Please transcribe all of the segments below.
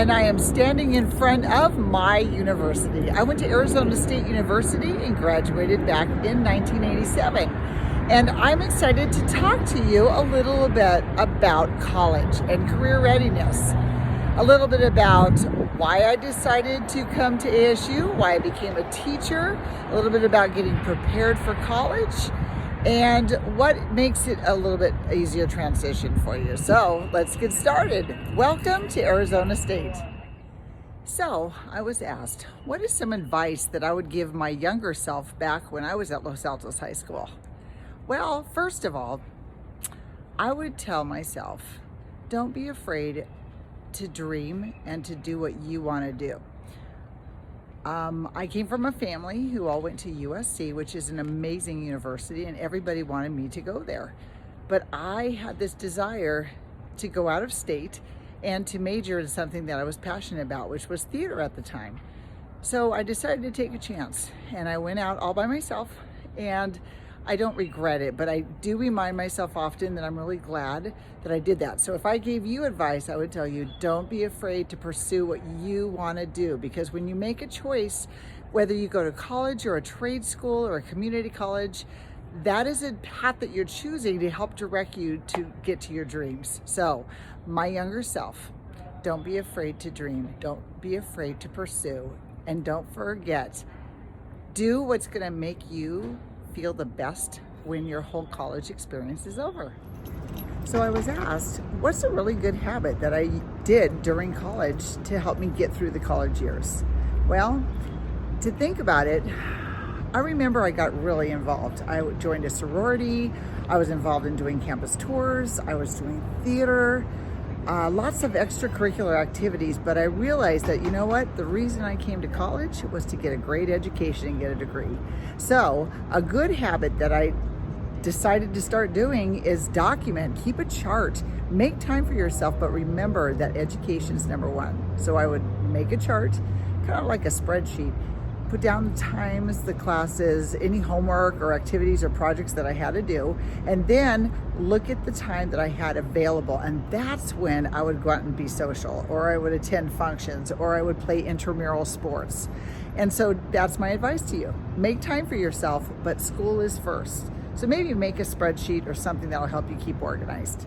and I am standing in front of my university. I went to Arizona State University and graduated back in 1987. And I'm excited to talk to you a little bit about college and career readiness. A little bit about why I decided to come to ASU, why I became a teacher, a little bit about getting prepared for college, and what makes it a little bit easier transition for you. So let's get started. Welcome to Arizona State. So I was asked, what is some advice that I would give my younger self back when I was at Los Altos High School? Well, first of all, I would tell myself, don't be afraid to dream and to do what you want to do. I came from a family who all went to USC, which is an amazing university, and everybody wanted me to go there. But I had this desire to go out of state and to major in something that I was passionate about, which was theater at the time. So I decided to take a chance, and I went out all by myself, and I don't regret it, but I do remind myself often that I'm really glad that I did that. So if I gave you advice, I would tell you, don't be afraid to pursue what you want to do, because when you make a choice, whether you go to college or a trade school or a community college, that is a path that you're choosing to help direct you to get to your dreams. So my younger self, don't be afraid to dream, don't be afraid to pursue, and don't forget, do what's going to make you feel the best when your whole college experience is over. So I was asked, what's a really good habit that I did during college to help me get through the college years? Well, to think about it, I remember I got really involved. I joined a sorority, I was involved in doing campus tours, I was doing theater, lots of extracurricular activities, but I realized that, you know what, the reason I came to college was to get a great education and get a degree. So a good habit that I decided to start doing is document, keep a chart, make time for yourself, but remember that education is number one. So I would make a chart, kind of like a spreadsheet, put down the times, the classes, any homework or activities or projects that I had to do, and then look at the time that I had available. And that's when I would go out and be social, or I would attend functions, or I would play intramural sports. And so that's my advice to you. Make time for yourself, but school is first. So maybe make a spreadsheet or something that'll help you keep organized.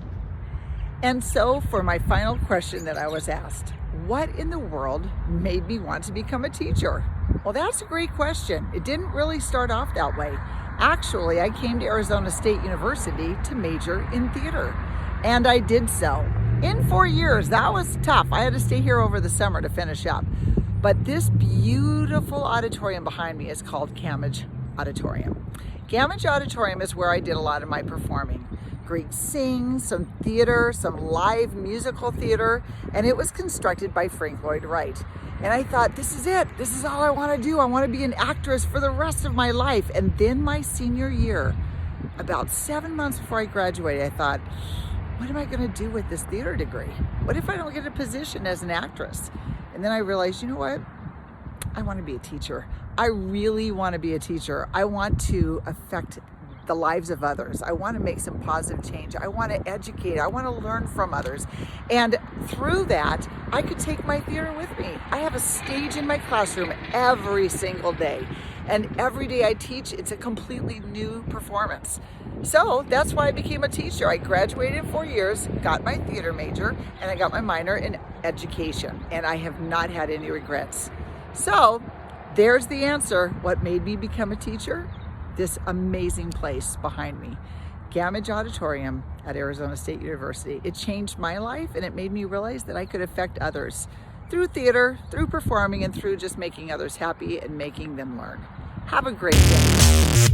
And so for my final question that I was asked, what in the world made me want to become a teacher? Well, that's a great question. It didn't really start off that way. Actually, I came to Arizona State University to major in theater, and I did so in 4 years. That was tough. I had to stay here over the summer to finish up. But this beautiful auditorium behind me is called Gamage Auditorium. Gamage Auditorium is where I did a lot of my performing. Great sing, some theater, some live musical theater, and it was constructed by Frank Lloyd Wright. And I thought, this is it. This is all I want to do. I want to be an actress for the rest of my life. And then my senior year, about 7 months before I graduated, I thought, what am I going to do with this theater degree? What if I don't get a position as an actress? And then I realized, you know what? I want to be a teacher. I really want to be a teacher. I want to affect the lives of others. I want to make some positive change. I want to educate. I want to learn from others. And through that, I could take my theater with me. I have a stage in my classroom every single day. And every day I teach, it's a completely new performance. So that's why I became a teacher. I graduated in 4 years, got my theater major, and I got my minor in education. And I have not had any regrets. So there's the answer. What made me become a teacher? This amazing place behind me, Gamage Auditorium at Arizona State University. It changed my life, and it made me realize that I could affect others through theater, through performing, and through just making others happy and making them learn. Have a great day.